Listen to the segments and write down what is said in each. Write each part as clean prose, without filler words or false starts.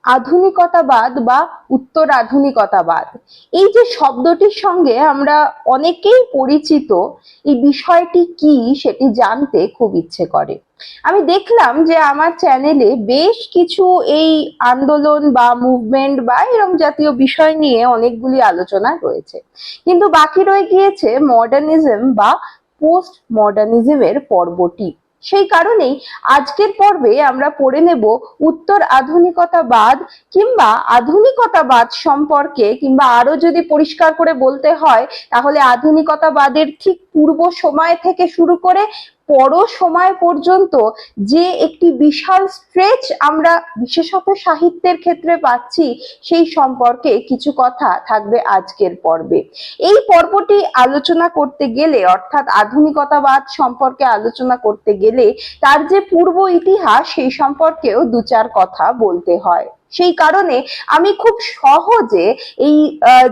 আধুনিকতাবাদ বা উত্তর আধুনিকতাবাদ, এই যে শব্দটির সঙ্গে আমরা অনেকেই পরিচিত, এই বিষয়টি কি সেটি জানতে খুব ইচ্ছে করে। আমি দেখলাম যে আমার চ্যানেলে বেশ কিছু এই আন্দোলন বা মুভমেন্ট বা এরকম জাতীয় বিষয় নিয়ে অনেকগুলি আলোচনা রয়েছে, কিন্তু বাকি রয়ে গিয়েছে মডার্নিজম বা পোস্ট মডার্নিজমের পর্বটি। সেই কারণেই আজকের পর্বে আমরা পড়ে নেব উত্তর আধুনিকতাবাদ কিংবা আধুনিকতাবাদ সম্পর্কে, কিংবা আরো যদি পরিষ্কার করে বলতে হয় তাহলে আধুনিকতাবাদের ঠিক পূর্ব সময় থেকে শুরু করে পর সময় পর্যন্ত যে একটি বিশাল স্ট্রেচ আমরা বিশেষত সাহিত্যের ক্ষেত্রে পাচ্ছি, সেই সম্পর্কে কিছু কথা থাকবে আজকের পর্বে। এই পর্বটি আলোচনা করতে গেলে, অর্থাৎ আধুনিকতাবাদ সম্পর্কে আলোচনা করতে গেলে তার যে পূর্ব ইতিহাস সেই সম্পর্কেও দু চার কথা বলতে হয়। সেই কারণে আমি খুব সহজে এই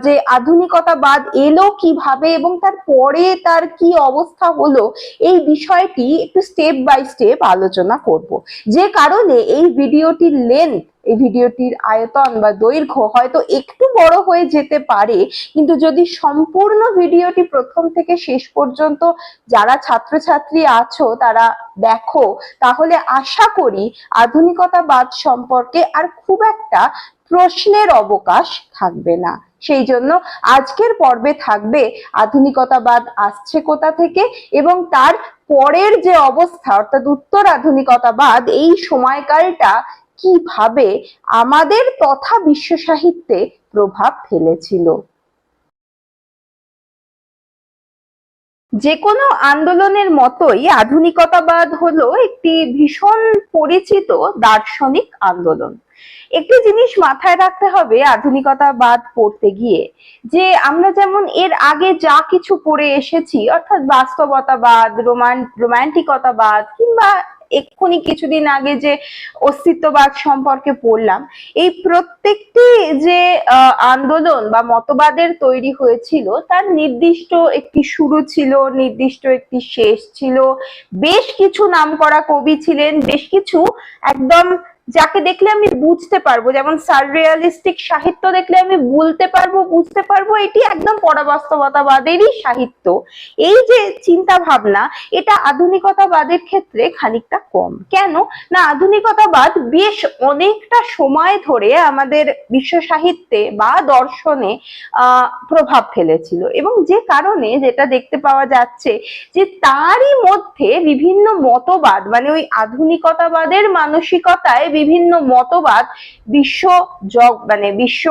যে আধুনিকতাবাদ এলো কিভাবে এবং তার পরে তার কি অবস্থা হলো, এই বিষয়টি একটু স্টেপ বাই স্টেপ আলোচনা করব। যে কারণে এই ভিডিওটির লেন্থ, এই ভিডিওটির আয়তন বা দৈর্ঘ্য হয়তো একটু বড় হয়ে যেতে পারে, কিন্তু যদি সম্পূর্ণ ভিডিওটি প্রথম থেকে শেষ পর্যন্ত যারা ছাত্রছাত্রী আছো তারা দেখো, তাহলে আশা করি আধুনিকতাবাদ সম্পর্কে আর খুব একটা প্রশ্নের অবকাশ থাকবে না। সেই জন্য আজকের পর্বে থাকবে আধুনিকতাবাদ আসছে কোথা থেকে এবং তার পরের যে অবস্থা অর্থাৎ উত্তর আধুনিকতাবাদ, এই সময়কালটা কিভাবে আমাদের তথা বিশ্ব সাহিত্যে প্রভাব ফেলেছিল। যে কোনো আন্দোলনের মতোই আধুনিকতাবাদ হলো একটি ভীষণ পরিচিত দার্শনিক আন্দোলন। একটি জিনিস মাথায় রাখতে হবে আধুনিকতাবাদ পড়তে গিয়ে, যে আমরা যেমন এর আগে যা কিছু পড়ে এসেছি, অর্থাৎ বাস্তবতাবাদ, রোমান্টিকতাবাদ, কিংবা এক্ষুনি কিছুদিন আগে যে অস্তিত্ববাদ সম্পর্কে পড়লাম, এই প্রত্যেকটি যে আন্দোলন বা মতবাদের তৈরি হয়েছিল তার নির্দিষ্ট একটি শুরু ছিল, নির্দিষ্ট একটি শেষ ছিল। বেশ কিছু নামকরা কবি ছিলেন, বেশ কিছু একদম যাকে দেখলে আমি বুঝতে পারবো, যেমন সাররিয়ালিস্টিক সাহিত্য দেখলে আমি বুঝতে পারবো এটি একদম পরাবাস্তবতাবাদেরই সাহিত্য। এই যে চিন্তা ভাবনা, এটা আধুনিকতাবাদের ক্ষেত্রে খানিকটা কম। কেন না, আধুনিকতাবাদ বেশ অনেকটা সময় ধরে আমাদের বিশ্ব সাহিত্যে বা দর্শনে প্রভাব ফেলেছিল, এবং যে কারণে যেটা দেখতে পাওয়া যাচ্ছে যে তারই মধ্যে বিভিন্ন মতবাদ, মানে ওই আধুনিকতাবাদের মানসিকতায় বিভিন্ন মতবাদ বিশ্ব বিশ্ব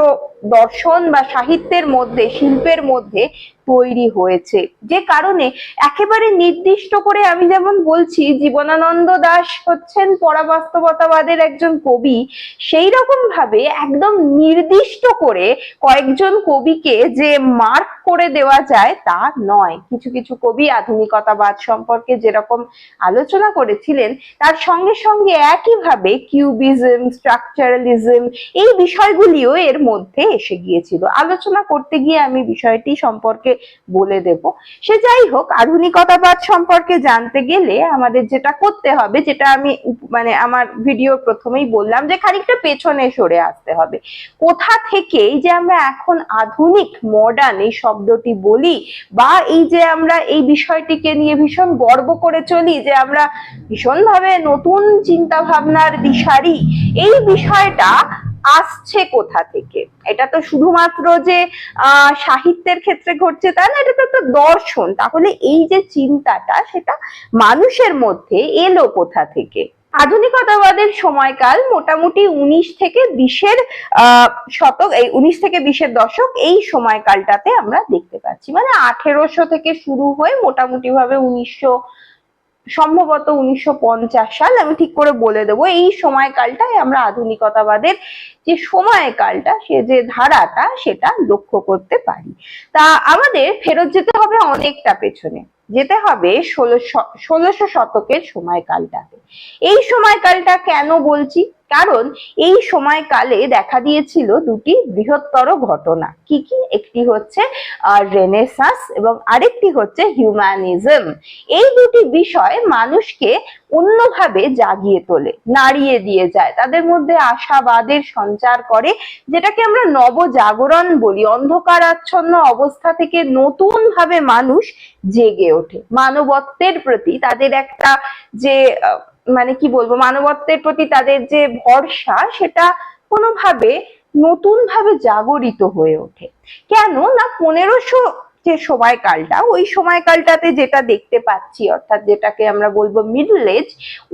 দর্শন বা সাহিত্যের মধ্যে, শিল্পের মধ্যে তৈরি হয়েছে। যে কারণে একেবারে নির্দিষ্ট করে আমি যেমন বলছি জীবনানন্দ দাশ হচ্ছেন পরাবাস্তবতাবাদের একজন কবি, সেই রকম ভাবে একদম নির্দিষ্ট করে কয়েকজন কবিকে যে মার্ক করে দেওয়া যায় তা নয়। কিছু কিছু কবি আধুনিকতাবাদ সম্পর্কে যেরকম আলোচনা করেছিলেন, তার সঙ্গে সঙ্গে একইভাবে কিউবিজম, স্ট্রাকচারালিজম, এই বিষয়গুলিও এর মধ্যে এসে গিয়েছিল। আলোচনা করতে গিয়ে আমি বিষয়টি সম্পর্কে বলে দেব। সে যাই হোক, আধুনিকতাবাদ সম্পর্কে জানতে গেলে আমাদের যেটা করতে হবে, যেটা আমি আমার ভিডিও প্রথমেই বললাম, যে খানিকটা পেছনে সরে আসতে হবে। কোথা থেকে এই যে আমরা এখন আধুনিক, মডার্ন এই শব্দটি বলি, বা এই যে আমরা এই বিষয়টিকে নিয়ে ভীষণ গর্ব করে চলি যে আমরা ভীষণভাবে নতুন চিন্তা ভাবনার দিশারি, এই বিষয়টা আসছে কোথা থেকে? এটা তো শুধুমাত্র যে সাহিত্যের ক্ষেত্রে ঘটছে তা না, এটা তো একটা দর্শন। তাহলে এই যে চিন্তাটা, সেটা মানুষের মধ্যে এলো কোথা থেকে? আধুনিকতাবাদের সময়কাল মোটামুটি 19 থেকে 20-এর শতক, এই 19 থেকে 20-এর দশক, এই সময়কালটাতে আমরা দেখতে পাচ্ছি। মানে 1800 থেকে শুরু হয়ে মোটামুটি ভাবে সম্ভবত 1950 সাল, আমি ঠিক করে বলে দেবো, এই সময়কালটাই আমরা আধুনিকতাবাদের যে সময়কালটা, সে যে ধারাটা, সেটা লক্ষ্য করতে পারি। তা আমাদের ফেরত যেতে হবে অনেকটা পেছনে, যেতে হবে 1600 শতকের সময়কালটাতে। এই সময়কালটা কেন বলছি? কারণ এই সময়কালে দেখা দিয়েছিল দুটি বৃহত্তর ঘটনা। কি কি? একটি হচ্ছে রেনেসাঁস এবং আরেকটি হচ্ছে হিউম্যানিজম। এই দুটি বিষয় মানুষকে অন্যভাবে জাগিয়ে তোলে, নাড়িয়ে দিয়ে যায়, তাদের মধ্যে আশাবাদের সঞ্চার করে, যেটাকে আমরা নবজাগরণ বলি। অন্ধকারাচ্ছন্ন অবস্থা থেকে নতুন ভাবে মানুষ জেগে ওঠে, মানবত্বের প্রতি তাদের একটা যে মানে কি বলবো, মানবত্বের প্রতি তাদের যে ভরসা, সেটা কোনোভাবে নতুন ভাবে জাগরিত হয়ে ওঠে। কেন না 1500 যে সময়কালটা, ওই সময়কালটাতে যেটা দেখতে পাচ্ছি, অর্থাৎ যেটাকে আমরা বলবো মিডল এজ,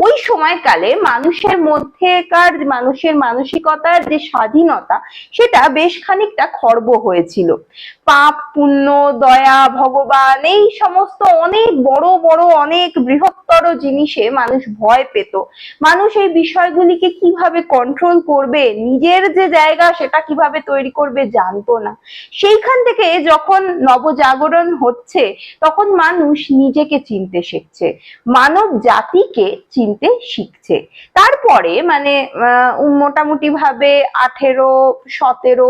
ওই সময়কালে মানুষের মধ্যেকার মানুষের মানসিকতার যে স্বাধীনতা, সেটা বেশ খানিকটা খর্ব হয়েছিল। পাপ, পুণ্য, দয়া, ভগবান, এই সমস্ত অনেক বড় বড় অনেক বৃহত্তর জিনিসে মানুষ ভয় পেত। মানুষ এই বিষয়গুলিকে কিভাবে কন্ট্রোল করবে, নিজের যে জায়গা সেটা কিভাবে তৈরি করবে জানতো না। সেইখান থেকে যখন নবজাগরণ হচ্ছে, তখন মানুষ নিজেকে চিনতে শিখছে, মানব জাতিকে চিনতে শিখছে। তারপরে মানে মোটামুটি ভাবে 17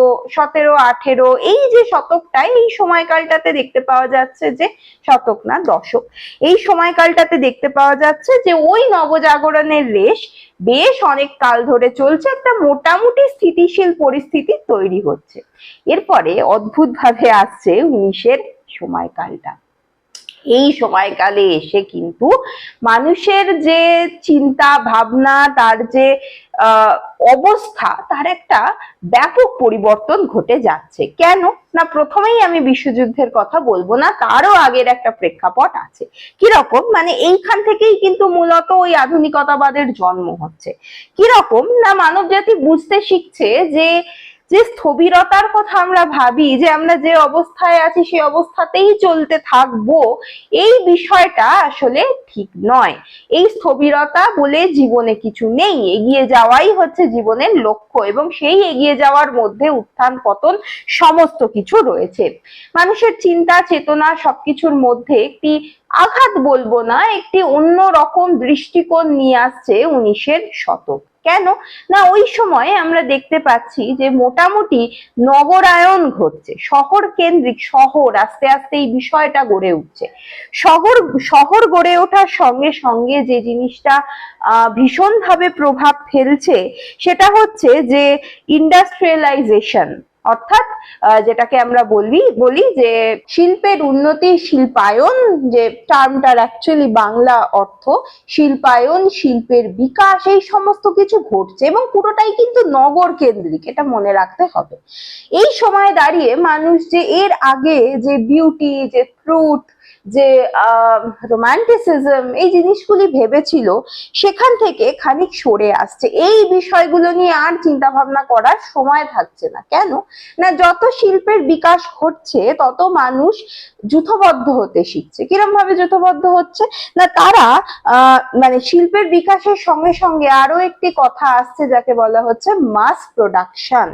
এই যে শতকটাই, এই সময়কালটাতে দেখতে পাওয়া যাচ্ছে যে, শতক না দশক, এই সময়কালটাতে দেখতে পাওয়া যাচ্ছে যে ওই নবজাগরণের রেশ বেশ অনেক কাল ধরে চলছে, একটা মোটামুটি স্থিতিশীল পরিস্থিতি তৈরি হচ্ছে। এরপরে অদ্ভুত ভাবে আসছে 19-এর সময়কালটা। এই সময়কালে এসে কিন্তু মানুষের যে চিন্তা ভাবনা, তার যে অবস্থা, তার একটা ব্যাপক পরিবর্তন ঘটে যাচ্ছে। কেন না, প্রথমেই আমি বিশ্বযুদ্ধের কথা বলবো না, তারও আগের একটা প্রেক্ষাপট আছে। কিরকম? মানে এইখান থেকেই কিন্তু মূলত ওই আধুনিকতাবাদের জন্ম হচ্ছে। কিরকম না, মানব জাতি বুঝতে শিখছে যে যে স্থবিরতার কথা আমরা ভাবি, যে আমরা যে অবস্থায় আছি সেই অবস্থাতেই চলতে থাকবো, এই বিষয়টা আসলে ঠিক নয়। এই স্থবিরতা বলে জীবনে কিছু নেই, এগিয়ে যাওয়াই হচ্ছে জীবনের লক্ষ্য, এবং সেই এগিয়ে যাওয়ার মধ্যে উত্থান পতন সমস্ত কিছু রয়েছে। মানুষের চিন্তা চেতনা সবকিছুর মধ্যে একটি আঘাত বলবো না, একটি অন্য রকম দৃষ্টিকোণ নিয়ে আসছে 19-এর শতক। কেন না, ওই সময়ে আমরা দেখতে পাচ্ছি যে মোটামুটি নগরায়ন ঘটছে, শহর কেন্দ্রিক, শহর আস্তে আস্তে এই বিষয়টা গড়ে উঠছে। শহর গড়ে ওঠার সঙ্গে সঙ্গে যে জিনিসটা ভীষণভাবে প্রভাব ফেলছে, সেটা হচ্ছে যে ইন্ডাস্ট্রিয়ালাইজেশন, অর্থাৎ যেটাকে আমরা বলি যে শিল্পের উন্নতি, শিল্পায়ন, যে টার্মটার অ্যাকচুয়ালি বাংলা অর্থ শিল্পায়ন, শিল্পের বিকাশ, এই সমস্ত কিছু ঘটছে, এবং পুরোটাই কিন্তু নগর কেন্দ্রিক, এটা মনে রাখতে হবে। এই সময় দাঁড়িয়ে মানুষ যে এর আগে যে বিউটি, যে ট্রুথ, যে রোমান্টিসিজম, এই জিনিসগুলি ভেবেছিল, সেখান থেকে খানিক সরে আসছে। এই বিষয়গুলো নিয়ে আর চিন্তা ভাবনা করার সময় থাকছে না। কেন না, যত শিল্পের বিকাশ ঘটছে তত মানুষ যূথবদ্ধ হতে শিখছে। কিরম ভাবে যূথবদ্ধ হচ্ছে না, তারা মানে শিল্পের বিকাশের সঙ্গে সঙ্গে আরো একটি কথা আসছে, যাকে বলা হচ্ছে মাস প্রোডাকশন।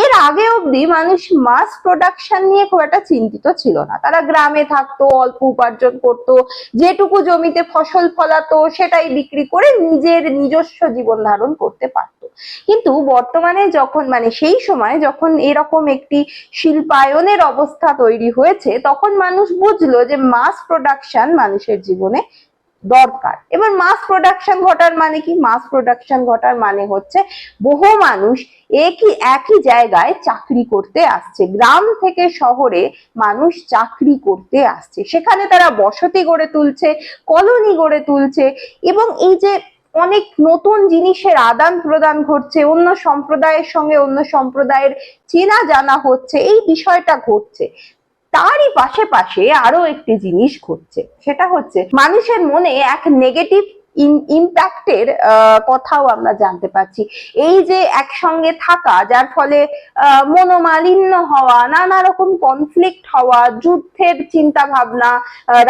এর আগে অবধি মানুষ মাস প্রোডাকশন নিয়ে খুব একটা চিন্তিত ছিল না। তারা গ্রামে থাকতো, অল্প উপার্জন করতো, যেটুকু জমিতে ফসল ফলাতো সেটাই বিক্রি করে নিজের নিজস্ব জীবন ধারণ করতে পারতো। কিন্তু বর্তমানে যখন মানে সেই সময় যখন এরকম একটি শিল্পায়নের অবস্থা তৈরি হয়েছে, তখন মানুষ বুঝলো যে মাস প্রোডাকশন মানুষের জীবনে দরকার। এবার মাস প্রোডাকশন ঘটার মানে কি? মাস প্রোডাকশন ঘটার মানে হচ্ছে বহু মানুষ একই জায়গায় চাকরি করতে আসছে, গ্রাম থেকে শহরে মানুষ চাকরি করতে আসছে, সেখানে তারা বসতি গড়ে তুলছে, কলোনি গড়ে তুলছে, এবং এই যে অনেক নতুন জিনিসের আদান প্রদান ঘটছে, অন্য সম্প্রদায়ের সঙ্গে অন্য সম্প্রদায়ের চেনা জানা হচ্ছে, এই বিষয়টা ঘটছে। তারই পাশে আরো একটি জিনিস ঘটছে, সেটা হচ্ছে মানুষের মনে এক নেগেটিভ ইম্প্যাক্টের কথাও আমরা জানতে পারছি। এই যে একসঙ্গে থাকা, যার ফলে মনোমালিন্য হওয়া, নানা রকম কনফ্লিক্ট হওয়া, যুদ্ধের চিন্তা ভাবনা,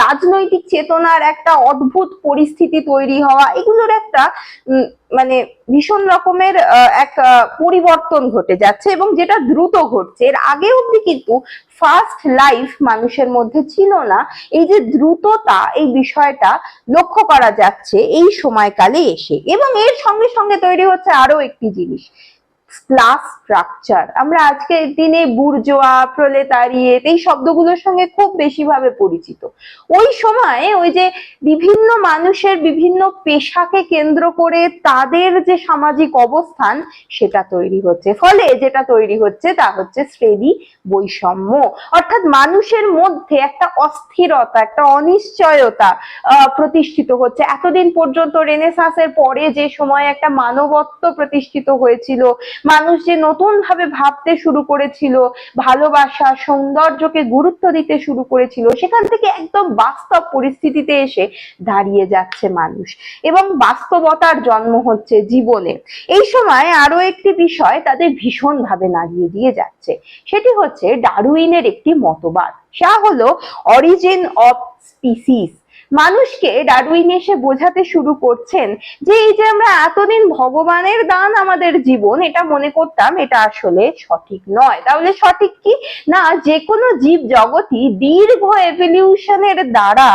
রাজনৈতিক চেতনার একটা অদ্ভুত পরিস্থিতি তৈরি হওয়া, এগুলোর একটা মানে ভীষণ রকমের এক পরিবর্তন ঘটে যাচ্ছে, এবং যেটা দ্রুত ঘটছে। এর আগে অবধি কিন্তু ফাস্ট লাইফ মানুষের মধ্যে ছিল না, এই যে দ্রুততা, এই বিষয়টা লক্ষ্য করা যাচ্ছে এই সময়কালে এসে। এবং এর সঙ্গে সঙ্গে তৈরি হচ্ছে আরো একটি জিনিস, ক্লাস স্ট্রাকচার। আমরা আজকের দিনে বুর্জোয়া, প্রলেতারিয়েট এই শব্দগুলোর সঙ্গে খুব বেশি ভাবে পরিচিত। ওই সময় ওই যে বিভিন্ন মানুষের বিভিন্ন পেশাকে কেন্দ্র করে তাদের যে সামাজিক অবস্থান সেটা তৈরি হচ্ছে, ফলে যেটা তৈরি হচ্ছে তা হচ্ছে শ্রেণী বৈষম্য। অর্থাৎ মানুষের মধ্যে একটা অস্থিরতা, একটা অনিশ্চয়তা প্রতিষ্ঠিত হচ্ছে। এতদিন পর্যন্ত রেনেসাঁসের পরে যে সময় একটা মানবত্ব প্রতিষ্ঠিত হয়েছিল, মানুষ যে নতুন ভাবে ভাবতে শুরু করেছিল, ভালোবাসা, সৌন্দর্যকে গুরুত্ব দিতে শুরু করেছিল, সেখান থেকে একদম বাস্তব পরিস্থিতিতে এসে দাঁড়িয়ে যাচ্ছে মানুষ এবং বাস্তবতার জন্ম হচ্ছে জীবনে। এই সময় আরো একটি বিষয় তাদের ভীষণ ভাবে নাড়িয়ে দিয়ে যাচ্ছে, সেটি হচ্ছে ডারউইনের একটি মতবাদ, যা হলো অরিজিন অফ স্পিসিস। মানুষকে ডারউইন এসে বোঝাতে শুরু করছেন যে এই যে আমরা এতদিন ভগবানের দান আমাদের জীবন এটা মনে করতাম, এটা আসলে সঠিক নয়। তাহলে সঠিক কি না, যে কোনো জীব জগতই দীর্ঘ এভলিউশনের দ্বারা,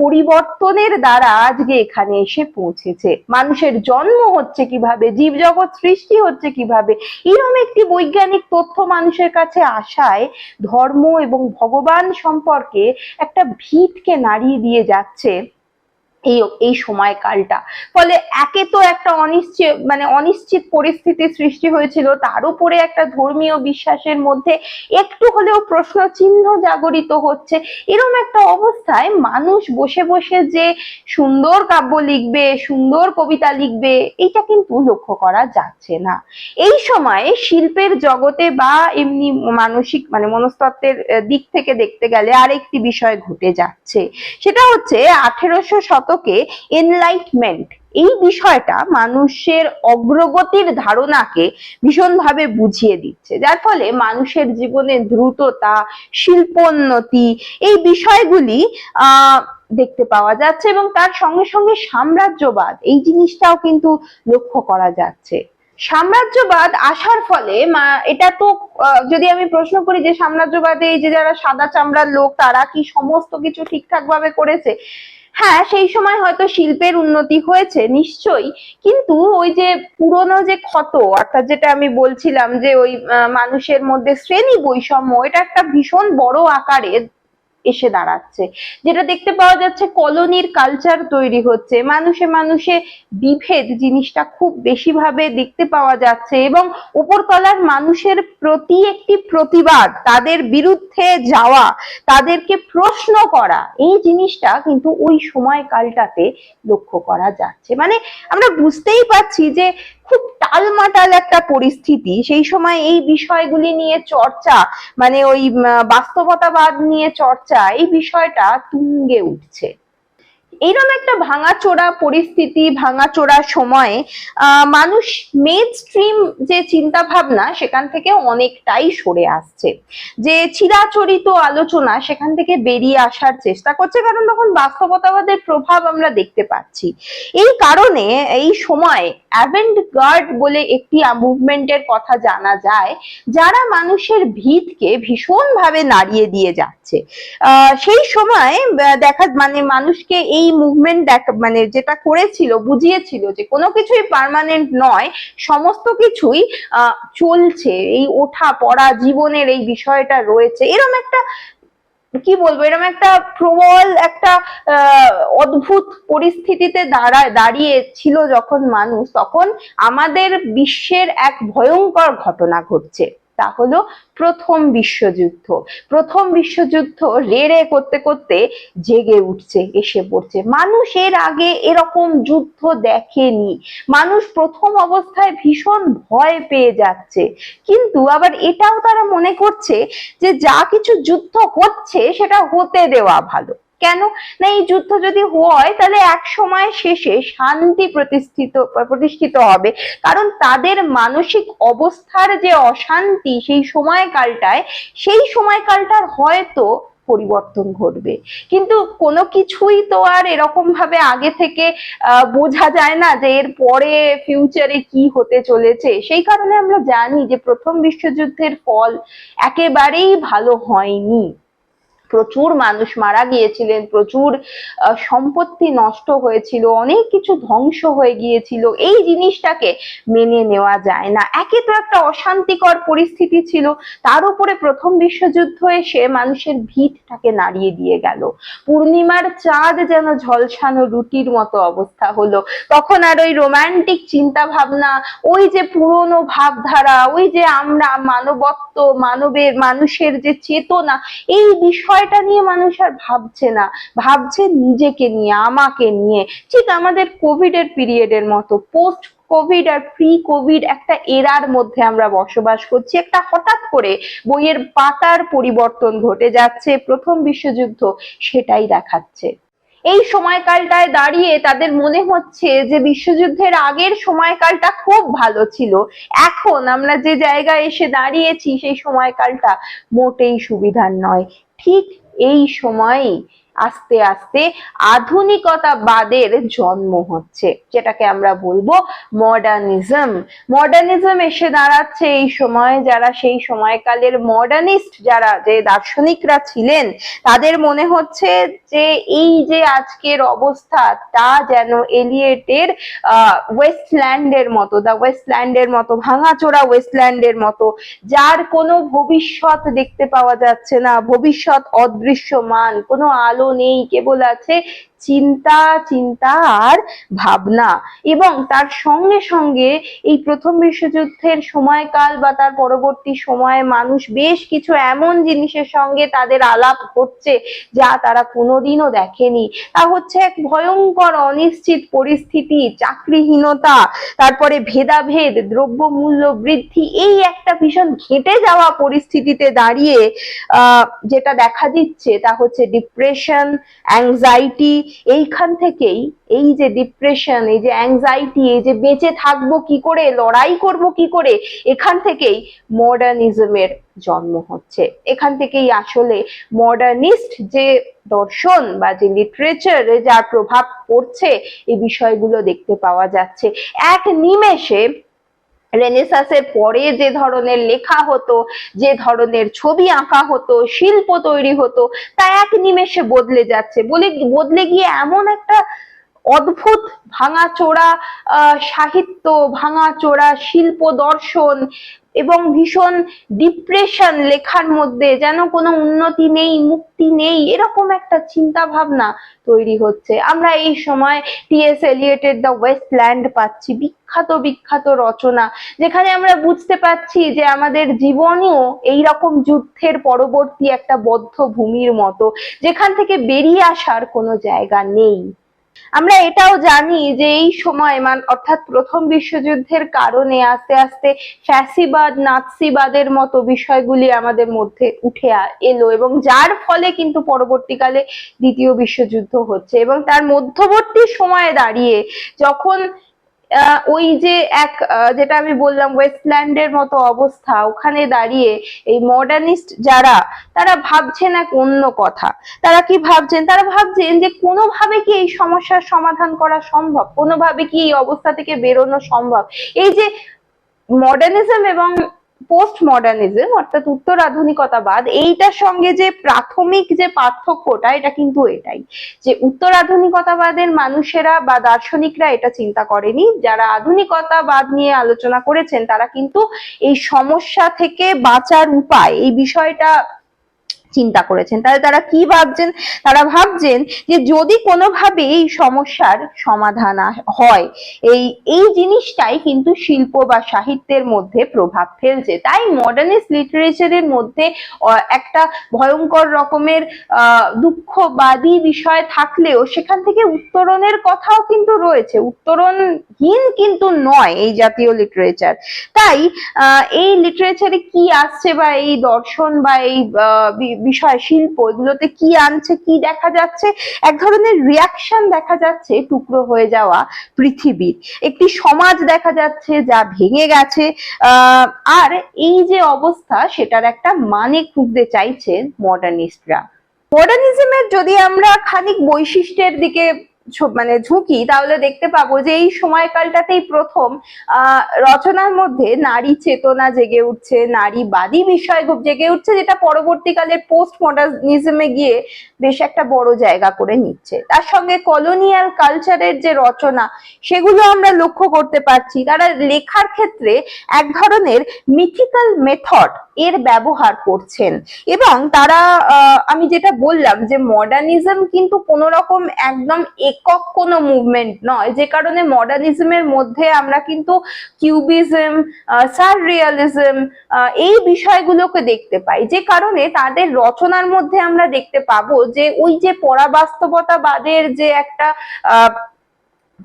পরিবর্তনের দ্বারা আজকে এখানে এসে পৌঁছেছে। মানুষের জন্ম হচ্ছে কিভাবে, জীব জগৎ সৃষ্টি হচ্ছে কিভাবে, এরকম একটি বৈজ্ঞানিক তথ্য মানুষের কাছে আসায় ধর্ম এবং ভগবান সম্পর্কে একটা ভিতকে নাড়িয়ে দিয়ে যাচ্ছে এই সময়কালটা। ফলে একে তো একটা অনিশ্চিত পরিস্থিতি সৃষ্টি হয়েছিল, তার উপরে একটা ধর্মীয় বিশ্বাসের মধ্যে একটু হলেও প্রশ্ন চিহ্ন জাগরিত হচ্ছে। এরকম একটা অবস্থায় মানুষ বসে বসে যে সুন্দর কাব্য লিখবে, সুন্দর কবিতা লিখবে, এটা কিন্তু লক্ষ্য করা যাচ্ছে না। এই সময়ে শিল্পের জগতে বা এমনি মানসিক মনস্তত্ত্বের দিক থেকে দেখতে গেলে আরেকটি বিষয় ঘটে যাচ্ছে, সেটা হচ্ছে 1800 শতকে এনলাইটমেন্ট। এই বিষয়টা মানুষের অগ্রগতির ধারণাকে ভীষণভাবে বুঝিয়ে দিচ্ছে, যার ফলে মানুষের জীবনে দ্রুততা, শিল্পোন্নতি এই বিষয়গুলি দেখতে পাওয়া যাচ্ছে এবং তার সঙ্গে সঙ্গে সাম্রাজ্যবাদ এই জিনিসটাও কিন্তু লক্ষ্য করা যাচ্ছে। সাম্রাজ্যবাদ আসার ফলে এটা তো যদি আমি প্রশ্ন করি যে সাম্রাজ্যবাদে এই যে যারা সাদা চামড়ার লোক তারা কি সমস্ত কিছু ঠিকঠাক ভাবে করেছে? হ্যাঁ, সেই সময় হয়তো শিল্পের উন্নতি হয়েছে নিশ্চয়ই, কিন্তু ওই যে পুরনো যে ক্ষত, অর্থাৎ যেটা আমি বলছিলাম যে ওই মানুষের মধ্যে শ্রেণী বৈষম্য, এটা একটা ভীষণ বড় আকারে এসে দাঁড়াচ্ছে। যেটা দেখতে পাওয়া যাচ্ছে কলোনির কালচার তৈরি হচ্ছে, মানুষে মানুষে বিভেদ জিনিসটা খুব বেশি ভাবে দেখতে পাওয়া যাচ্ছে এবং উপরতলার মানুষের প্রতি একটি প্রতিবাদ, তাদের বিরুদ্ধে যাওয়া, তাদেরকে প্রশ্ন করা, এই জিনিসটা কিন্তু ওই সময়কালটাতে লক্ষ্য করা যাচ্ছে। আমরা বুঝতেই পারছি যে খুব টালমাটাল একটা পরিস্থিতি। সেই সময় এই বিষয়গুলি নিয়ে চর্চা, ওই বাস্তবতাবাদ নিয়ে চর্চা, এই বিষয়টা তুঙ্গে উঠছে। এইরকম একটা ভাঙাচোরা পরিস্থিতি, ভাঙাচোরা সময়ে মানুষ মেইন স্ট্রিম যে চিন্তা ভাবনা সেখান থেকে অনেকটাই সরে আসছে, যে চিরাচরিত আলোচনা সেখান থেকে বেরিয়ে আসার চেষ্টা করছে, কারণ তখন বাস্তবতাবাদের প্রভাব আমরা দেখতে পাচ্ছি। এই কারণে এই সময় অ্যাভেন্ট গার্ড বলে একটি মুভমেন্টের কথা জানা যায়, যারা মানুষের ভিতকে ভীষণ ভাবে নাড়িয়ে দিয়ে যাচ্ছে। সেই সময় দেখা মানুষকে এই মুভমেন্ট যেটা করেছিল, বুঝিয়েছিল যে কোনো কিছুই পার্মানেন্ট নয়, সমস্ত কিছুই চলছে, এই ওঠা পড়া জীবনের এই বিষয়টা রয়েছে। এরকম একটা কি বলবো, এরকম একটা প্রবল একটা অদ্ভুত পরিস্থিতিতে দাঁড়িয়ে ছিল যখন মানুষ, তখন আমাদের বিশ্বের এক ভয়ঙ্কর ঘটনা ঘটছে, তা হলো প্রথম বিশ্বযুদ্ধ। প্রথম বিশ্বযুদ্ধ রে করতে করতে জেগে উঠছে, এসে পড়ছে। মানুষ এর আগে এরকম যুদ্ধ দেখেনি, মানুষ প্রথম অবস্থায় ভীষণ ভয় পেয়ে যাচ্ছে, কিন্তু আবার এটাও তারা মনে করছে যে যা কিছু যুদ্ধ হচ্ছে সেটা হতে দেওয়া ভালো। কেন না, এই যুদ্ধ যদি হয় তাহলে এক সময় শেষে শান্তি প্রতিষ্ঠিত হবে, কারণ তাদের মানসিক অবস্থার যে অশান্তি সেই সময়কালটার হয়তো পরিবর্তন ঘটবে। কিন্তু কোনো কিছুই তো আর এরকম ভাবে আগে থেকে বোঝা যায় না যে এর পরে ফিউচারে কি হতে চলেছে। সেই কারণে আমরা জানি যে প্রথম বিশ্বযুদ্ধের ফল একেবারেই ভালো হয়নি। প্রচুর মানুষ মারা গিয়েছিলেন, প্রচুর সম্পত্তি নষ্ট হয়েছিল, অনেক কিছু ধ্বংস হয়ে গিয়েছিল। এই জিনিসটাকে মেনে নেওয়া যায় না। একে তো একটা অশান্তিকর পরিস্থিতি ছিল, তার উপরে প্রথম বিশ্বযুদ্ধ এসে মানুষের ভিতটাকে নাড়িয়ে দিয়ে গেল। পূর্ণিমার চাঁদ যেন ঝলসানো রুটির মতো অবস্থা হলো। তখন আর ওই রোমান্টিক চিন্তা ভাবনা, ওই যে পুরনো ভাবধারা, ওই যে আমরা মানবত্ব, মানুষের যে চেতনা, এই বিষয়টা নিয়ে মানুষ আর ভাবছে না, ভাবছে নিজেকে নিয়ে, আমাকে নিয়ে। ঠিক আমাদের কোভিড এর পিরিয়ডের মতো, পোস্ট কোভিড আর প্রি কোভিড একটা এরার মধ্যে আমরা বসবাস করছি। একটা হঠাৎ করে বইয়ের পাতার পরিবর্তন ঘটে যাচ্ছে, প্রথম বিশ্বযুদ্ধ সেটাই দেখাচ্ছে। এই সময়কালটায় দাঁড়িয়ে তাদের মনে হচ্ছে যে বিশ্বযুদ্ধের আগের সময়কালটা খুব ভালো ছিল, এখন আমরা যে জায়গায় এসে দাঁড়িয়েছি সেই সময়কালটা মোটেই সুবিধার নয়। ঠিক এই সময়ই আস্তে আস্তে আধুনিকতাবাদের জন্ম হচ্ছে, যেটাকে আমরা বলবো মডার্নিজম। মডার্নিজম এসে দাঁড়াচ্ছে এই সময়। যারা সেই সময়কালের মডার্নিস্ট, যারা যে দার্শনিকরা ছিলেন, তাদের মনে হচ্ছে যে এই যে আজকের অবস্থা তা যেন এলিয়েটের ওয়েস্টল্যান্ডের মতো, দা ওয়েস্টল্যান্ডের মতো, ভাঙাচোরা ওয়েস্টল্যান্ডের মতো, যার কোনো ভবিষ্যৎ দেখতে পাওয়া যাচ্ছে না, ভবিষ্যৎ অদৃশ্যমান, কোনো আলো নেই, কেবল আছে চিন্তা, চিন্তা আর ভাবনা। এবং তার সঙ্গে সঙ্গে এই প্রথম বিশ্বযুদ্ধের সময়কাল বা তার পরবর্তী সময়ে মানুষ বেশ কিছু এমন জিনিসের সঙ্গে তাদের আলাপ করছে যা তারা কোনোদিনও দেখেনি। তা হচ্ছে এক ভয়ঙ্কর অনিশ্চিত পরিস্থিতি, চাকরিহীনতা, তারপরে ভেদাভেদ, দ্রব্যমূল্য বৃদ্ধি, এই একটা ভীষণ ঘেঁটে যাওয়া পরিস্থিতিতে দাঁড়িয়ে যেটা দেখা দিচ্ছে তা হচ্ছে ডিপ্রেশন, অ্যাংজাইটি। এইখান থেকেই এই যে ডিপ্রেশন, এই যে অ্যাংজাইটি, এই যে বেঁচে থাকবো কি করে, লড়াই করব কি করে, এখান থেকেই মডার্নিজমের জন্ম হচ্ছে। এখান থেকেই আসলে মডার্নিস্ট যে দর্শন বা যে লিটারেচারে যার প্রভাব পড়ছে, এই বিষয়গুলো দেখতে পাওয়া যাচ্ছে। এক নিমেষে রেনেসাঁসের পরে যে ধরনের লেখা হতো, যে ধরনের ছবি আঁকা হতো, শিল্প তৈরি হতো, তা এক নিমেষে বদলে যাচ্ছে। বদলে গিয়ে এমন একটা অদ্ভুত ভাঙাচোরা সাহিত্য, ভাঙাচোরা শিল্প দর্শন এবং ভীষণ ডিপ্রেশন লেখার মধ্যে, যেন কোনো উন্নতি নেই, মুক্তি নেই, এরকম একটা চিন্তা ভাবনা তৈরি হচ্ছে। আমরা এই সময় টি.এস. এলিয়টের দ্য ওয়েস্টল্যান্ড পাচ্ছি, বিখ্যাত বিখ্যাত রচনা, যেখানে আমরা বুঝতে পারছি যে আমাদের জীবনেও এইরকম যুদ্ধের পরবর্তী একটা বদ্ধ ভূমির মতো, যেখান থেকে বেরিয়ে আসার কোনো জায়গা নেই। আমরা এটাও জানি যে এই সময় অর্থাৎ প্রথম বিশ্বযুদ্ধের কারণে আস্তে আস্তে ফ্যাসিবাদ, নাৎসিবাদের মতো বিষয়গুলি আমাদের মধ্যে উঠে এলো, এবং যার ফলে কিন্তু পরবর্তীকালে দ্বিতীয় বিশ্বযুদ্ধ হচ্ছে। এবং তার মধ্যবর্তী সময়ে দাঁড়িয়ে যখন ওই যে এক যেটা আমি বললাম ওয়েস্টল্যান্ডের মতো অবস্থা, ওখানে দাঁড়িয়ে এই মডার্নিস্ট যারা, তারা ভাবছেন এক অন্য কথা। তারা কি ভাবছেন? তারা ভাবছেন যে কোনোভাবে কি এই সমস্যার সমাধান করা সম্ভব, কোনোভাবে কি এই অবস্থা থেকে বেরোনো সম্ভব। এই যে মডার্নিজম এবং পোস্ট মডার্নিজম অর্থাৎ উত্তর আধুনিকতাবাদ, এইটার সঙ্গে যে প্রাথমিক যে পার্থক্যটা, এটা কিন্তু এটাই যে উত্তর আধুনিকতাবাদের মানুষেরা বা দার্শনিকরা এটা চিন্তা করেনি। যারা আধুনিকতাবাদ নিয়ে আলোচনা করেছেন তারা কিন্তু এই সমস্যা থেকে বাঁচার উপায়, এই বিষয়টা চিন্তা করেছেন। তাহলে তারা কি ভাবছেন? তারা ভাবছেন যে যদি কোনোভাবে এই সমস্যার সমাধান হয়, এই জিনিসটাই কিন্তু শিল্প বা সাহিত্যের মধ্যে প্রভাব ফেলছে। তাই মডার্নিস্ট লিটারেচারের মধ্যে একটা ভয়ঙ্কর রকমের দুঃখবাদী বিষয় থাকলেও সেখান থেকে উত্তরণের কথাও কিন্তু রয়েছে, উত্তরণহীন কিন্তু নয় এই জাতীয় লিটারেচার। তাই এই লিটারেচারে কি আসছে বা এই দর্শন বা এই বিষয় শিল্প, এগুলোতে কি আনছে, কি দেখা যাচ্ছে? এক ধরনের রিয়াকশন দেখা যাচ্ছে টুকরো হয়ে যাওয়া পৃথিবীর, একটি সমাজ দেখা যাচ্ছে যা ভেঙে গেছে। আর এই যে অবস্থা, সেটার একটা মানে খুঁজতে চাইছে মডার্নিস্টরা। মডার্নিজমের যদি আমরা খানিক বৈশিষ্ট্যের দিকে মানে ঝুঁকি, তাহলে দেখতে পাবো যে এই সময়কালটাতেই প্রথম রচনার মধ্যে নারী চেতনা জেগে উঠছে, নারীবাদী বিষয় খুব জেগে উঠছে, যেটা পরবর্তীকালে পোস্ট মডার্নিজমে গিয়ে বেশ একটা বড় জায়গা করে নিচ্ছে। তার সঙ্গে কলোনিয়াল কালচারের যে রচনা, সেগুলো আমরা লক্ষ্য করতে পারছি। তারা লেখার ক্ষেত্রে এক ধরনের মিথিক্যাল মেথড এর ব্যবহার করছেন, এবং তারা আমি যেটা বললাম যে মডার্নিজম কিন্তু কোনো রকম একদম একক কোনো মুভমেন্ট নয়, যে কারণে মডার্নিজমের মধ্যে আমরা কিন্তু কিউবিজম, সাররিয়ালিজম এই বিষয়গুলোকে দেখতে পাই, যে কারণে তাদের রচনার মধ্যে আমরা দেখতে পাবো যে ওই যে পরাবাস্তবতাবাদের যে একটা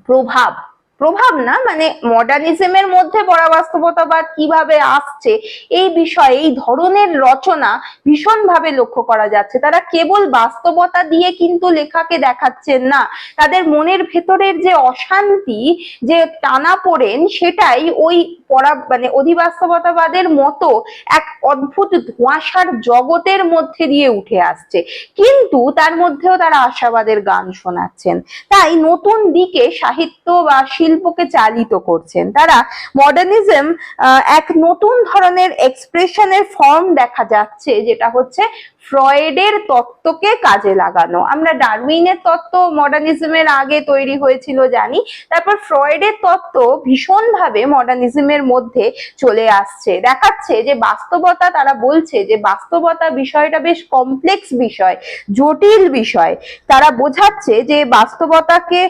প্রভাব, প্রভাব না মানে মডার্নিজমের মধ্যে পরাবাস্তবতাবাদ কিভাবে আসছে এই বিষয়ে এই ধরনের রচনা ভীষণভাবে লক্ষ্য করা যাচ্ছে। তারা কেবল বাস্তবতা দিয়ে কিন্তু লেখাকে দেখাচ্ছেন না, তাদের মনের ভেতরের যে অশান্তি, যে টানাপোড়েন, সেটাই ওই মানে অধিবাস্তবতাবাদের মতো এক অদ্ভুত ধোঁয়াশার জগতের মধ্যে দিয়ে উঠে আসছে, কিন্তু তার মধ্যেও তারা আশাবাদের গান শোনাচ্ছেন। তাই নতুন দিকে সাহিত্য বা শিল্পকে চালিত করছেন তারা। মডার্নিজম এক নতুন ধরনের এক্সপ্রেশনের ফর্ম দেখা যাচ্ছে, যেটা হচ্ছে ফ্রয়েডের তত্ত্বকে কাজে লাগানো। আমরা ডারউইনের তত্ত্ব মডার্নিজমের আগে তৈরি হয়েছিল জানি, তারপর ফ্রয়েডের তত্ত্ব ভীষণভাবে মডার্নিজমের মধ্যে চলে আসছে, দেখাচ্ছে যে বাস্তবতা, তারা বলছে যে বাস্তবতা বিষয়টা বেশ কমপ্লেক্স বিষয়, জটিল বিষয়। তারা বোঝাচ্ছে যে বাস্তবতাকে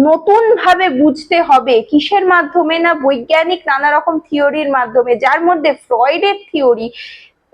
নতুন ভাবে বুঝতে হবে, কিসের মাধ্যমে না বৈজ্ঞানিক নানা রকম থিওরির মাধ্যমে, যার মধ্যে ফ্রয়েডের থিওরি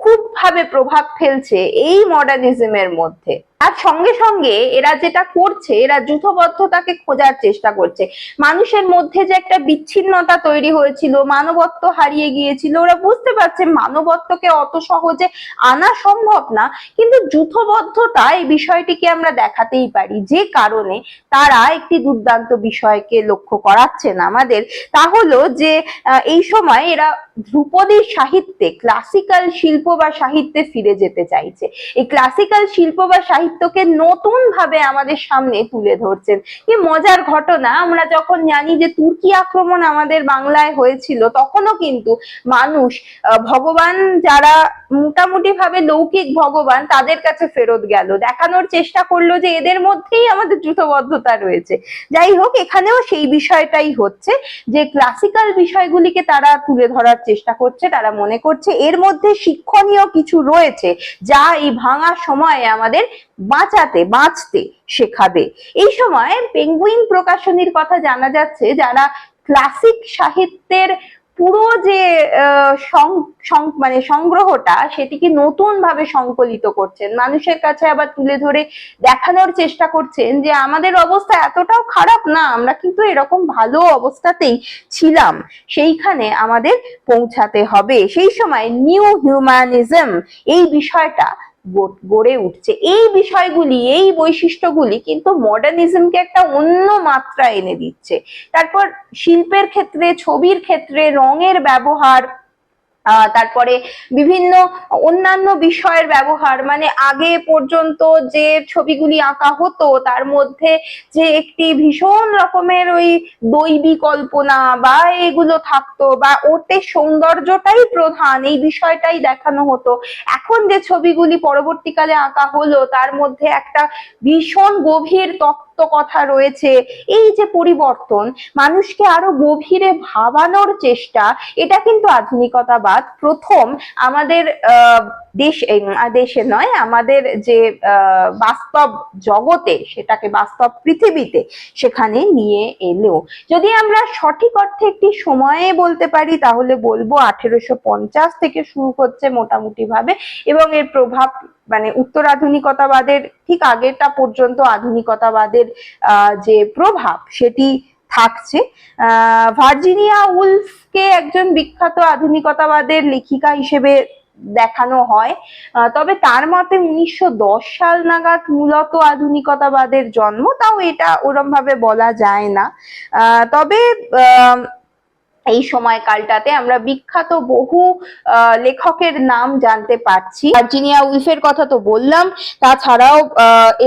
খুব ভাবে প্রভাব ফেলছে এই মডার্নিজমের মধ্যে। আর সঙ্গে সঙ্গে এরা যেটা করছে, এরা যূথবদ্ধতাকে খোঁজার চেষ্টা করছে। মানুষের মধ্যে যে একটা বিচ্ছিন্নতা তৈরি হয়েছিল, মানবত্ব হারিয়ে গিয়েছিল, ওরা বুঝতে পারছে মানবত্বকে অত সহজে আনা সম্ভব না, কিন্তু যূথবদ্ধতা এই বিষয়টিকে আমরা দেখাতেই পারি, যে কারণে তারা একটি দুর্দান্ত বিষয়কে লক্ষ্য করাচ্ছেন আমাদের। তা হলো যে এই সময় এরা ধ্রুপদী সাহিত্যে, ক্লাসিক্যাল শিল্প বা সাহিত্যে ফিরে যেতে চাইছে। এই ক্লাসিক্যাল শিল্প বা সাহিত্যকে নতুন ভাবে আমাদের সামনে তুলে ধরছেন। কি মজার ঘটনা, আমরা যখন জানি যে তুর্কি আক্রমণ আমাদের বাংলায় হয়েছিল, তখনও কিন্তু মানুষ ভগবান যারা মোটামুটি ভাবে লৌকিক ভগবান, তাদের কাছে ফেরত গেল, দেখানোর চেষ্টা করলো যে এদের মধ্যেই আমাদের যূথবদ্ধতা রয়েছে। যাই হোক, এখানেও সেই বিষয়টাই হচ্ছে যে ক্লাসিক্যাল বিষয়গুলিকে তারা তুলে ধরার চেষ্টা করছে। তারা মনে করছে এর মধ্যে শিক্ষণীয় কিছু রয়েছে, যা এই ভাঙা সময়ে আমাদের বাঁচতে শেখাবে। এই সময় পেঙ্গুইন প্রকাশনীর কথা জানা যাচ্ছে, যারা ক্লাসিক সাহিত্যের পুরো যে মানে সংগ্রহটা, সেটিকে নতুন ভাবে সংকলিত করছেন, মানুষের কাছে আবার তুলে ধরে দেখানোর চেষ্টা করছেন যে আমাদের অবস্থা এতটাও খারাপ না, আমরা কিন্তু এরকম ভালো অবস্থাতেই ছিলাম, সেইখানে আমাদের পৌঁছাতে হবে। সেই সময় নিউ হিউম্যানিজম এই বিষয়টা গড়ে উঠছে। এই বিষয়গুলি, এই বৈশিষ্ট্যগুলি কিন্তু মডার্নিজমকে একটা অন্য মাত্রা এনে দিচ্ছে। তারপর শিল্পের ক্ষেত্রে, ছবির ক্ষেত্রে রঙের ব্যবহার, তারপরে বিভিন্ন অন্যান্য বিষয়ের ব্যবহার, মানে আগে পর্যন্ত যে ছবিগুলি আঁকা হতো তার মধ্যে যে একটি ভীষণ রকমের ওই দৈবী কল্পনা বা এগুলো থাকতো, বা ওতে সৌন্দর্যটাই প্রধান, এই বিষয়টাই দেখানো হতো। এখন যে ছবিগুলি পরবর্তীকালে আঁকা হলো, তার মধ্যে একটা ভীষণ গভীর তত্ত্ব কথা রয়েছে। এই যে পরিবর্তন, মানুষকে আরো গভীরে ভাবানোর চেষ্টা, এটা কিন্তু আধুনিকতাবাদ প্রথম আমাদের দেশে নয়, আমাদের যে বাস্তব জগতে, সেটাকে বাস্তব পৃথিবীতে সেখানে নিয়ে এলো। যদি আমরা সঠিক অর্থে একটি সময়ে বলতে পারি, তাহলে বলবো 1850 থেকে শুরু হচ্ছে মোটামুটি ভাবে, এবং এর প্রভাব মানে উত্তর আধুনিকতাবাদের ঠিক আগেটা পর্যন্ত আধুনিকতাবাদের যে প্রভাব সেটি থাকছে। ভার্জিনিয়া উলফকে একজন বিখ্যাত আধুনিকতাবাদের লেখিকা হিসেবে দেখানো হয়, তবে তার মতে 1910 সাল নাগাদ মূলত আধুনিকতাবাদের জন্ম, তাও এটা ওরম ভাবে বলা যায় না। তবে এই সময়কালটাতে আমরা বিখ্যাত বহু লেখকের নাম জানতে পারছি। ভার্জিনিয়া উলফের কথা তো বললাম, তাছাড়াও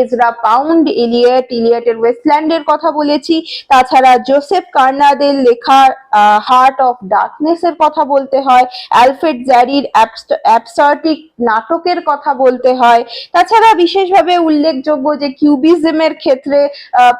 এজরা পাউন্ড, ইলিয়টের ওয়েস্টল্যান্ডের কথা বলেছি, তাছাড়া জোসেফ কার্নাদের লেখা হার্ট অফ ডার্কনেস এর কথা বলতে হয়, অ্যালফ্রেড জ্যারির অ্যাবসার্ডিক নাটকের কথা বলতে হয়, তাছাড়া বিশেষভাবে উল্লেখযোগ্য যে কিউবিজমের ক্ষেত্রে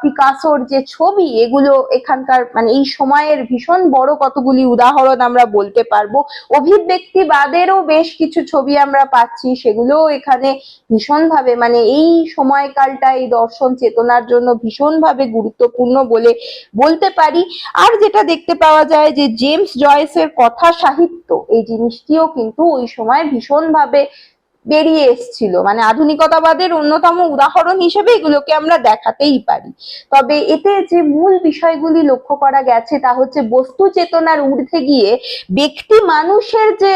পিকাসোর যে ছবি, এগুলো এখানকার মানে এই সময়ের ভীষণ বড় কতগুলি উদাহরণ আমরা বলতে পারবো। অভিব্যক্তিবাদেরও বেশ কিছু ছবি আমরা পাচ্ছি, সেগুলোও এখানে ভীষণভাবে মানে এই সময়কালটা এই দর্শন চেতনার জন্য ভীষণভাবে গুরুত্বপূর্ণ বলে বলতে পারি। আর যেটা দেখতে পাওয়া যায় যে জেমস জয়েসের কথা সাহিত্য, এই জিনিসটিও কিন্তু ওই সময় ভীষণভাবে বেরিয়ে এসেছিল, মানে আধুনিকতাবাদের অন্যতম উদাহরণ হিসেবে এগুলোকে আমরা দেখাতেই পারি। তবে এতে যে মূল বিষয়গুলি লক্ষ্য করা গেছে তা হচ্ছে বস্তু চেতনার ঊর্ধ্বে গিয়ে ব্যক্তি মানুষের যে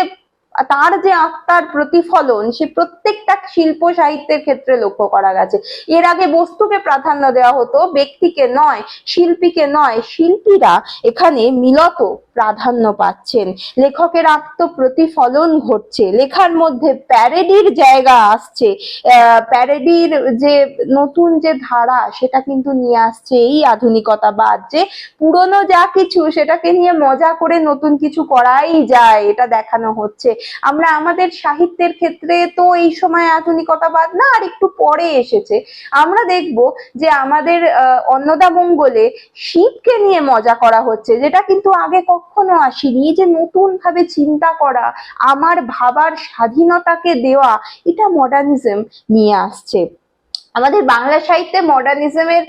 তার যে আত্মার প্রতিফলন, সে প্রত্যেকটা শিল্প সাহিত্যের ক্ষেত্রে লক্ষ্য করা গেছে। এর আগে বস্তুকে প্রাধান্য দেওয়া হতো, ব্যক্তিকে নয়, শিল্পীকে নয়, শিল্পীরা এখানে মূলত প্রাধান্য পাচ্ছেন, লেখকের আত্মপ্রতিফলন ঘটছে, লেখার মধ্যে প্যারেডির জায়গা আসছে, প্যারেডির যে নতুন যে ধারা সেটা কিন্তু নিয়ে আসছে এই আধুনিকতাবাদ, যে পুরনো যা কিছু সেটাকে নিয়ে মজা করে নতুন কিছু করাই যায় এটা দেখানো হচ্ছে। আমরা আমাদের সাহিত্যের ক্ষেত্রে তো এই সময় আধুনিকতাবাদ না, আর একটু পরে এসেছে। আমরা দেখব যে আমাদের অন্নদামঙ্গলে শিবকে নিয়ে মজা করা হচ্ছে, যেটা কিন্তু আগে কখনো আসেনি। যে নতুন ভাবে চিন্তা করা, আমার ভাবার স্বাধীনতাকে দেওয়া, এটা মডার্নিজম নিয়ে আসছে। আমাদের বাংলা সাহিত্যে মডার্নিজমের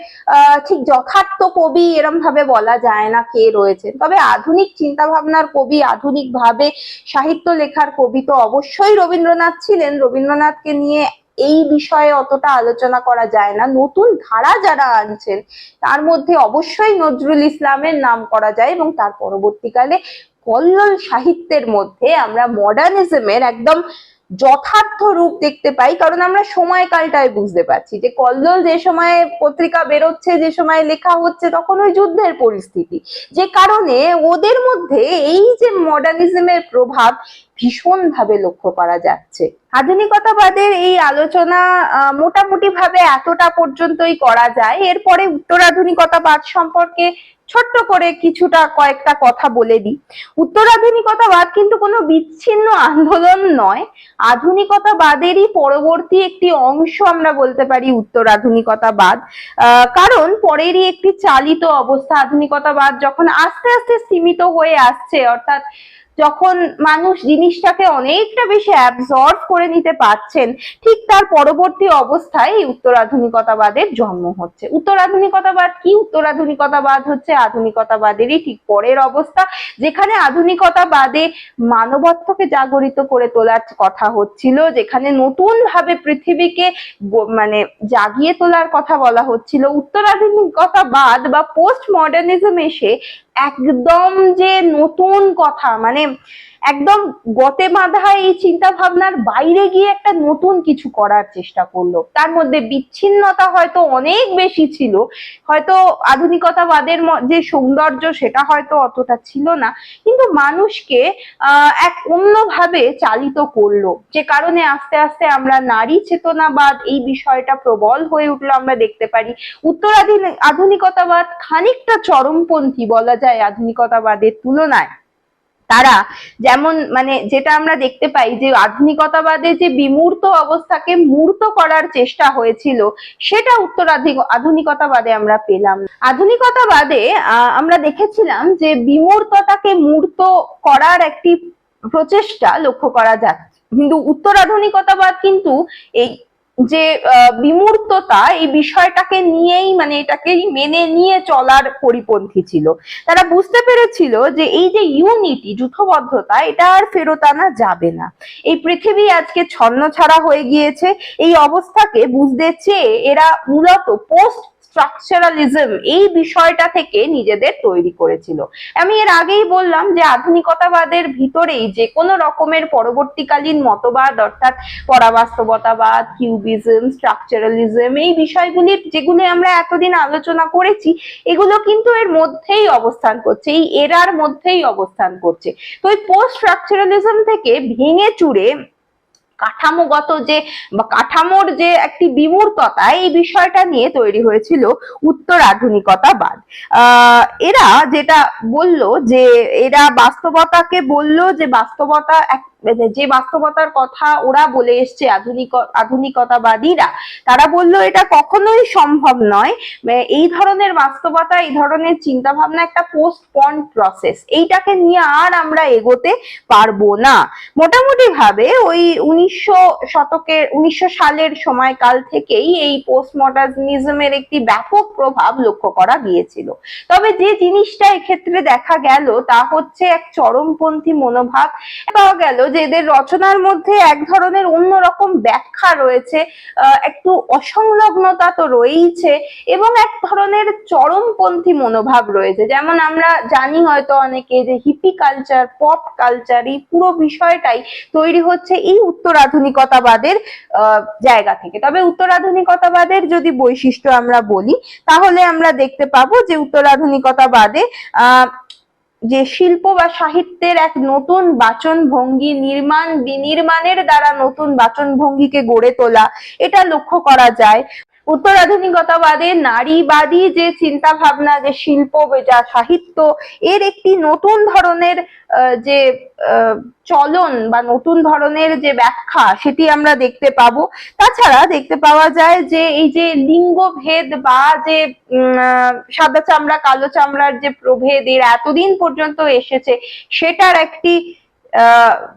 ঠিক যথার্থ কবি এরম ভাবে বলা যায় না কে রয়েছে, তবে আধুনিক চিন্তা ভাবনার কবি, আধুনিক ভাবে সাহিত্য লেখার কবি তো অবশ্যই রবীন্দ্রনাথ ছিলেন। রবীন্দ্রনাথকে নিয়ে এই বিষয়ে অতটা আলোচনা করা যায় না। নতুন ধারা যারা আনছেন তার মধ্যে অবশ্যই নজরুল ইসলামের নাম করা যায়, এবং তার পরবর্তীকালে কল্লোল সাহিত্যের মধ্যে আমরা মডার্নিজমের একদম যথার্থ রূপ দেখতে পাই। কারণ আমরা সময়কালটায় বুঝতে পারছি যে কল্লোল যে সময় পত্রিকা বেরোচ্ছে, যে সময় লেখা হচ্ছে, তখন ওই যুদ্ধের পরিস্থিতি, যে কারণে ওদের মধ্যে এই যে মডার্নিজমের প্রভাব ভীষণ ভাবে লক্ষ্য করা যাচ্ছে। আধুনিকতাবাদের এই আলোচনা মোটামুটি ভাবে এতটা পর্যন্তই করা যায়। এরপরে উত্তরাধুনিকতাবাদ সম্পর্কে ছোট্ট করে কিছুটা কয়েকটা কথা বলে দিই। উত্তরাধুনিকতাবাদ কিন্তু কোনো বিচ্ছিন্ন আন্দোলন নয়, আধুনিকতাবাদেরই পরবর্তী একটি অংশ আমরা বলতে পারি উত্তরাধুনিকতাবাদ। কারণ পরেরই একটি চালিত অবস্থা। আধুনিকতাবাদ যখন আস্তে আস্তে সীমিত হয়ে আসছে, অর্থাৎ যখন মানুষ জিনিসটাকে অনেকটা বেশি অ্যাবজর্ব করে নিতে পারছেন, ঠিক তার পরবর্তী অবস্থায় এই উত্তরাধুনিকতাবাদের জন্ম হচ্ছে। উত্তরাধুনিকতাবাদ কি? উত্তরাধুনিকতাবাদ হচ্ছে আধুনিকতাবাদেরই ঠিক পরের অবস্থা, যেখানে আধুনিকতাবাদে মানবত্বকে জাগরিত করে তোলার কথা হচ্ছিল, যেখানে নতুন ভাবে পৃথিবীকে মানে জাগিয়ে তোলার কথা বলা হচ্ছিল। উত্তরাধুনিকতাবাদ বা পোস্ট মডার্নিজম এসে একদম যে নতুন কথা, মানে একদম গতে বাঁধা এই চিন্তা ভাবনার বাইরে গিয়ে একটা নতুন কিছু করার চেষ্টা করলো। তার মধ্যে বিচ্ছিন্নতা হয়তো অনেক বেশি ছিল, হয়তো আধুনিকতাবাদের যে সৌন্দর্য সেটা হয়তো অতটা ছিল না, কিন্তু মানুষকে এক অন্যভাবে চালিত করলো, যে কারণে আস্তে আস্তে আমরা নারী চেতনাবাদ এই বিষয়টা প্রবল হয়ে উঠলো। আমরা দেখতে পারি আধুনিকতাবাদ খানিকটা চরমপন্থী বলা যায় আধুনিকতাবাদের তুলনায়। তারা যেমন মানে যেটা আমরা দেখতে পাই যে আধুনিকতাবাদে যে বিমূর্ত অবস্থাকে মূর্ত করার চেষ্টা হয়েছিল, সেটা আধুনিকতাবাদে আমরা পেলাম। আধুনিকতাবাদে আমরা দেখেছিলাম যে বিমূর্ততাকে মূর্ত করার একটি প্রচেষ্টা লক্ষ্য করা যাচ্ছে, কিন্তু উত্তরাধুনিকতাবাদ কিন্তু এই যে বিমূর্ততা এই বিষয়টাকে নিয়েই মানে এটাকেই মেনে নিয়ে চলার পরিপন্থী ছিল। তারা বুঝতে পেরেছিল যে এই যে ইউনিটি, যূথবদ্ধতা, এটা আর ফেরত আনা যাবে না। এই পৃথিবী আজকে ছন্নছাড়া হয়ে গিয়েছে। এই অবস্থাকে বুঝতে চেয়ে এরা মূলত পোস্ট স্ট্রাকচারালিজম এই বিষয়টা থেকে নিজেদের তৈরি করেছিল। আমি এর আগেই বললাম যে আধুনিকতাবাদের ভিতরেই যে কোনো রকমের পরবর্তীকালীন মতবাদ অর্থাৎ পরাবাস্তবতাবাদ, কিউবিজম, স্ট্রাকচারালিজম এই বিষয়গুলির যেগুলো আমরা এতদিন আলোচনা করেছি এগুলো কিন্তু এর মধ্যেই অবস্থান করছে, এই এরার মধ্যেই অবস্থান করছে। তো এই পোস্ট স্ট্রাকচারালিজম থেকে ভেঙে চুরে কাঠামোগত যে বা কাঠামোর যে একটি বিমূর্ততা এই বিষয়টা নিয়ে তৈরি হয়েছিল উত্তর আধুনিকতাবাদ। এরা যেটা বললো যে এরা বাস্তবতাকে বললো যে বাস্তবতা যে বাস্তবতার কথা ওরা বলে এসছে আধুনিকতাবাদীরা, তারা বললো এটা কখনোই সম্ভব নয়, এই ধরনের বাস্তবতা এই ধরনের চিন্তা ভাবনা একটা পোস্টপন্ড প্রসেস, এইটাকে নিয়ে আর আমরা এগোতে পারবো না। মোটামুটি ভাবে ওই 1900 সালের সময়কাল থেকেই এই পোস্ট মডার্নিজমের একটি ব্যাপক প্রভাব লক্ষ্য করা গিয়েছিল। তবে যে জিনিসটা এক্ষেত্রে দেখা গেল তা হচ্ছে এক চরমপন্থী মনোভাব পাওয়া গেল যে এদের রচনার মধ্যে এক ধরনের অন্যরকম ব্যাখ্যা রয়েছে, একটু অসংলগ্নতা তো রয়েইছে এবং এক ধরনের চরমপন্থী মনোভাব রয়েছে। যেমন আমরা জানি হয়তো অনেকে যে হিপি কালচার, পপ কালচার এই পুরো বিষয়টাই তৈরি হচ্ছে এই উত্তর আধুনিকতাবাদের জায়গা থেকে। তবে উত্তর আধুনিকতাবাদের যদি বৈশিষ্ট্য আমরা বলি তাহলে আমরা দেখতে পাবো যে উত্তর আধুনিকতাবাদে যে শিল্প বা সাহিত্যের এক নতুন বাচন ভঙ্গি, নির্মাণ বিনির্মাণের দ্বারা নতুন বাচন ভঙ্গিকে গড়ে তোলা, এটা লক্ষ্য করা যায়। উত্তর আধুনিকতাবাদে নারীবাদী যে চিন্তা ভাবনা, যে শিল্প যা সাহিত্য এর একটি নতুন ধরনের যে চলন বা নতুন ধরনের যে ব্যাখ্যা সেটি আমরা দেখতে পাবো। তাছাড়া দেখতে পাওয়া যায় যে এই যে লিঙ্গভেদ বা যে সাদা চামড়া কালো চামড়ার যে প্রভেদ এর এতদিন পর্যন্ত এসেছে সেটার একটি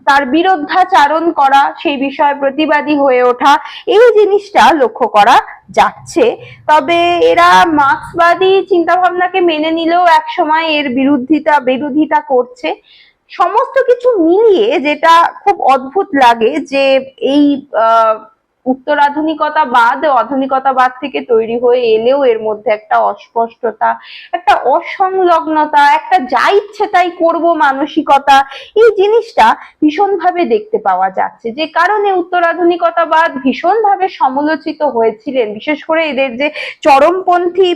তার বিরুদ্ধাচারণ করা, সেই বিষয়ে প্রতিবাদী হয়ে ওঠা, এই জিনিসটা লক্ষ্য করা যাচ্ছে। তবে এরা মার্ক্সবাদী চিন্তা ভাবনাকে মেনে নিলেও এক সময় এর বিরোধিতা করছে। সমস্ত কিছু মিলিয়ে যেটা খুব অদ্ভুত লাগে যে এই উত্তর আধুনিকতাবাদ ও আধুনিকতাবাদ থেকে তৈরি হয়ে এলেও এর মধ্যে একটা অস্পষ্টতা, একটা অসংলগ্নতা, একটা যা ইচ্ছে তাই করব মানসিকতা, এই জিনিসটা ভীষণভাবে দেখতে পাওয়া যাচ্ছে। যে কারণে উত্তর আধুনিকতাবাদ ভীষণভাবে সমালোচিত হয়েছিলেন, বিশেষ করে এদের যে চরমপন্থী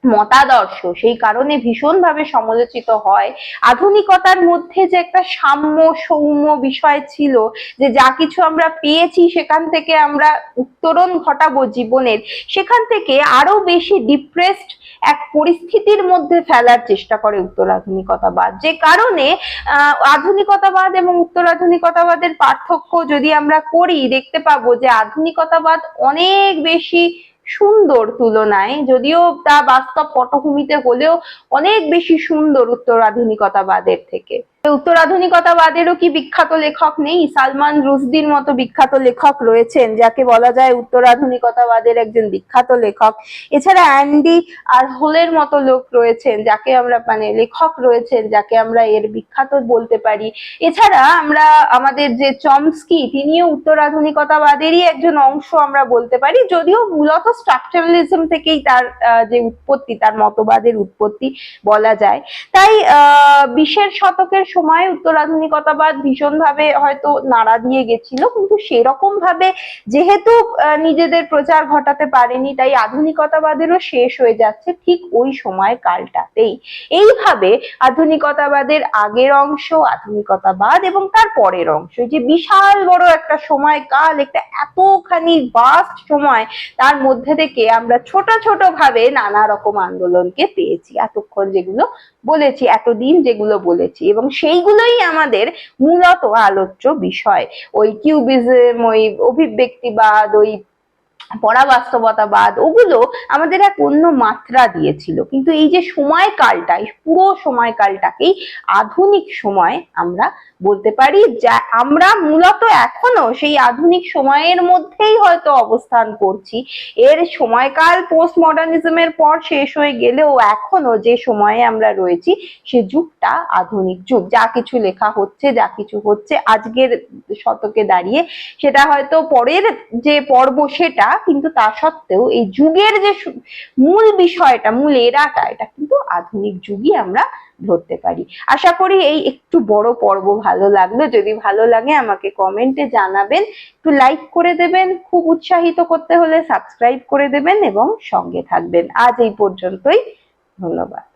মতাদর্শ সেই কারণে ভীষণভাবে সমালোচিত হয়। আধুনিকতার মধ্যে যে একটা সাম্য সৌম্য বিষয় ছিল, যে যা কিছু আমরা পেয়েছি সেখান থেকে আমরা উত্তরণ ঘটাবো জীবনের, সেখান থেকে আরো বেশি ডিপ্রেসড এক পরিস্থিতির মধ্যে ফেলার চেষ্টা করে উত্তর আধুনিকতাবাদ। যে কারণে আধুনিকতাবাদ এবং উত্তর আধুনিকতাবাদের পার্থক্য যদি আমরা করি দেখতে পাবো যে আধুনিকতাবাদ অনেক বেশি সুন্দর তুলনায়, যদিও তা বাস্তব পটভূমিতে হলেও অনেক বেশি সুন্দর উত্তর আধুনিকতাবাদের থেকে। উত্তর আধুনিকতাবাদেরও কি বিখ্যাত লেখক নেই? সালমান রুশদির মতো বিখ্যাত লেখক রয়েছেন, যাকে বলা যায় উত্তর আধুনিকতাবাদের একজন বিখ্যাত লেখক। এছাড়া অ্যান্ডি আর হোলের মতো লোক রয়েছেন, যাকে আমরা লেখক রয়েছেন যাকে আমরা এর বিখ্যাত বলতে পারি। এছাড়া আমরা আমাদের যে চমস্কি, তিনিও উত্তর আধুনিকতাবাদেরই একজন অংশ আমরা বলতে পারি, যদিও মূলত স্ট্রাকচারালিজম থেকেই তার যে উৎপত্তি, তার মতবাদের উৎপত্তি বলা যায়। তাই 20 শতকের সময় উত্তর আধুনিকতাবাদ ভীষণভাবে হয়তো নাড়া দিয়ে গেছিল, কিন্তু সেরকম ভাবে যেহেতু নিজেদের প্রচার ঘটাতে পারেনি, তাই আধুনিকতাবাদেরও শেষ হয়ে যাচ্ছে ঠিক ওই সময় কালটাতেই। এইভাবে আধুনিকতাবাদের আগের অংশ, আধুনিকতাবাদ এবং তার পরের অংশ, যে বিশাল বড় একটা সময়কাল, একটা এতখানি ভাস্ট সময়, তার মধ্যে থেকে আমরা ছোট ছোট ভাবে নানা রকম আন্দোলনকে পেয়েছি, এতক্ষণ যেগুলো বলেছি, এতদিন যেগুলো বলেছি, এবং সেইগুলোই আমাদের মূলত আলোচ্য বিষয়। ওই কিউবিজম, ওই অভিব্যক্তিবাদ, ওই পরাবাস্তবতাবাদ, ওগুলো আমাদের এক অন্য মাত্রা দিয়েছিল। কিন্তু এই যে সময়কালটা, এই পুরো সময়কালটাকেই আধুনিক সময় আমরা বলতে পারি, যা আমরা মূলত এখনো সেই আধুনিক সময়ের মধ্যেই হয়তো অবস্থান করছি। এর সময়কাল পোস্ট মডার্নিজমের পর শেষ হয়ে গেলেও এখনো যে সময়ে আমরা রয়েছি সে যুগটা আধুনিক যুগ। যা কিছু লেখা হচ্ছে, যা কিছু হচ্ছে আজকের শতকে দাঁড়িয়ে, সেটা হয়তো পরের যে পর্ব সেটা কিন্তু তা সত্ত্বেও এই যুগের যে মূল বিষয়টা, মূল এরাটা, এটা কিন্তু আধুনিক যুগই আমরা ধরতে পারি। আশা করি এই একটু বড় পর্ব ভালো লাগলো। যদি ভালো লাগে আমাকে কমেন্টে জানাবেন, একটু লাইক করে দেবেন, খুব উৎসাহিত করতে হলে সাবস্ক্রাইব করে দেবেন এবং সঙ্গে থাকবেন। আজ এই পর্যন্তই, ধন্যবাদ।